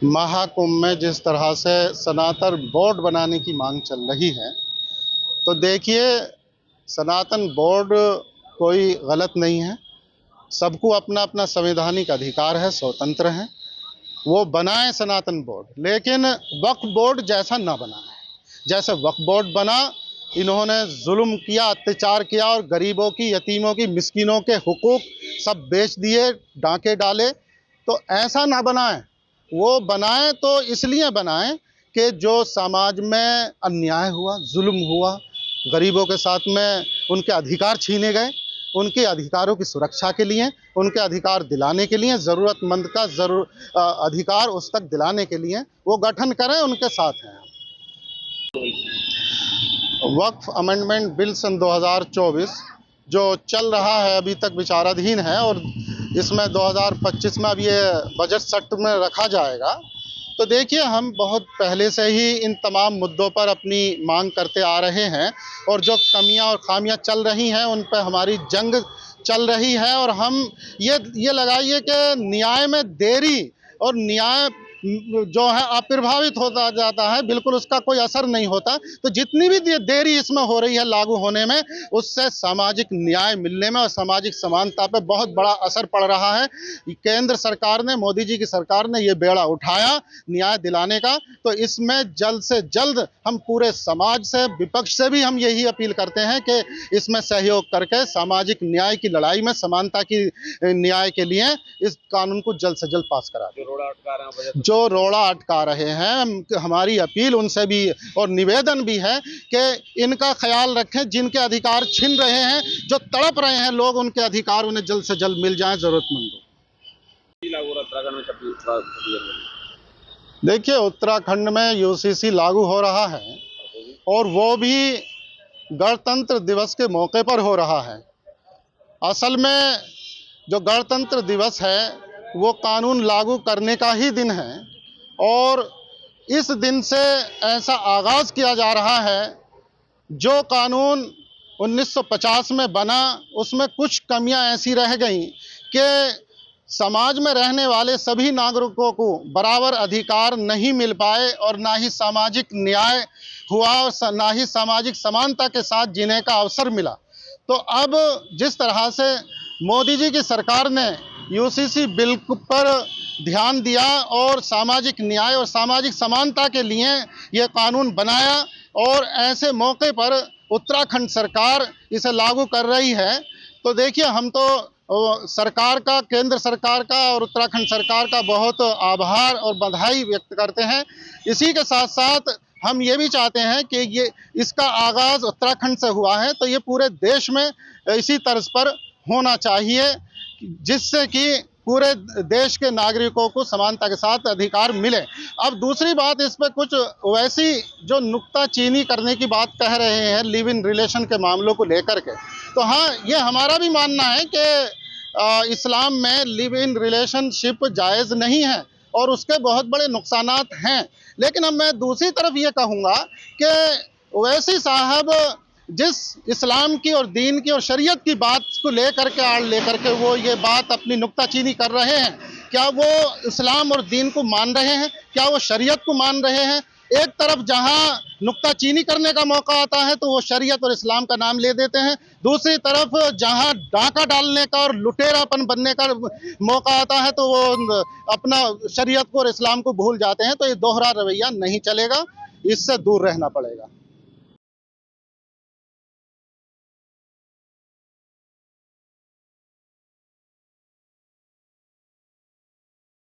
महाकुंभ में जिस तरह से सनातन बोर्ड बनाने की मांग चल रही है, तो देखिए, सनातन बोर्ड कोई गलत नहीं है। सबको अपना अपना संवैधानिक अधिकार है, स्वतंत्र है, वो बनाए सनातन बोर्ड, लेकिन वक्फ बोर्ड जैसा ना बनाए। जैसे वक्फ बोर्ड बना, इन्होंने जुल्म किया, अत्याचार किया और गरीबों की, यतीमों की, मिस्किनों के हुकूक सब बेच दिए, डांके डाले। तो ऐसा ना बनाएं। वो बनाएं तो इसलिए बनाएं कि जो समाज में अन्याय हुआ, जुल्म हुआ, गरीबों के साथ में उनके अधिकार छीने गए, उनके अधिकारों की सुरक्षा के लिए, उनके अधिकार दिलाने के लिए, ज़रूरतमंद का अधिकार उस तक दिलाने के लिए वो गठन करें, उनके साथ हैं। वक्फ अमेंडमेंट बिल सन 2024 जो चल रहा है, अभी तक विचाराधीन है और इसमें 2025 में अब ये बजट सत्र में रखा जाएगा। तो देखिए, हम बहुत पहले से ही इन तमाम मुद्दों पर अपनी मांग करते आ रहे हैं और जो कमियां और खामियां चल रही हैं उन पर हमारी जंग चल रही है। और हम ये लगाइए कि न्याय में देरी और न्याय जो है अप्रभावित होता जाता है, बिल्कुल उसका कोई असर नहीं होता। तो जितनी भी देरी इसमें हो रही है लागू होने में, उससे सामाजिक न्याय मिलने में और सामाजिक समानता पे बहुत बड़ा असर पड़ रहा है। केंद्र सरकार ने, मोदी जी की सरकार ने ये बेड़ा उठाया न्याय दिलाने का, तो इसमें जल्द से जल्द हम पूरे समाज से, विपक्ष से भी हम यही अपील करते हैं कि इसमें सहयोग करके सामाजिक न्याय की लड़ाई में, समानता की न्याय के लिए इस कानून को जल्द से जल्द पास करा दें। जो रोड़ा अटका रहे हैं, हमारी अपील उनसे भी और निवेदन भी है कि इनका ख्याल रखें। जिनके अधिकार छिन रहे हैं, जो तड़प रहे हैं लोग, उनके अधिकार उन्हें जल्द से जल्द मिल जाएं जरूरतमंदों। देखिए, उत्तराखंड में यूसीसी लागू हो रहा है और वो भी गणतंत्र दिवस के मौके पर हो रहा है। असल में जो गणतंत्र दिवस है वो कानून लागू करने का ही दिन है और इस दिन से ऐसा आगाज़ किया जा रहा है। जो कानून 1950 में बना, उसमें कुछ कमियां ऐसी रह गईं कि समाज में रहने वाले सभी नागरिकों को बराबर अधिकार नहीं मिल पाए और ना ही सामाजिक न्याय हुआ और ना ही सामाजिक समानता के साथ जीने का अवसर मिला। तो अब जिस तरह से मोदी जी की सरकार ने यूसीसी बिल पर ध्यान दिया और सामाजिक न्याय और सामाजिक समानता के लिए ये कानून बनाया और ऐसे मौके पर उत्तराखंड सरकार इसे लागू कर रही है, तो देखिए, हम तो सरकार का, केंद्र सरकार का और उत्तराखंड सरकार का बहुत आभार और बधाई व्यक्त करते हैं। इसी के साथ साथ हम ये भी चाहते हैं कि ये इसका आगाज़ उत्तराखंड से हुआ है, तो ये पूरे देश में इसी तर्ज पर होना चाहिए, जिससे कि पूरे देश के नागरिकों को समानता के साथ अधिकार मिले। अब दूसरी बात, इस पर कुछ वैसी जो नुक्ताचीनी करने की बात कह रहे हैं लिव इन रिलेशन के मामलों को लेकर के, तो हाँ, ये हमारा भी मानना है कि इस्लाम में लिव इन रिलेशनशिप जायज़ नहीं है और उसके बहुत बड़े नुकसानात हैं। लेकिन अब मैं दूसरी तरफ ये कहूँगा कि वैसी साहब जिस इस्लाम की और दीन की और शरीयत की बात को लेकर के, आड़ लेकर के वो ये बात अपनी नुक्ताचीनी कर रहे हैं, क्या वो इस्लाम और दीन को मान रहे हैं? क्या वो शरीयत को मान रहे हैं? एक तरफ जहां नुक्ताचीनी करने का मौका आता है तो वो शरीयत और इस्लाम का नाम ले देते हैं, दूसरी तरफ जहां डाका डालने का और लुटेरापन बनने का मौका आता है तो वो अपना शरीयत को और इस्लाम को भूल जाते हैं। तो ये दोहरा रवैया नहीं चलेगा, इससे दूर रहना पड़ेगा।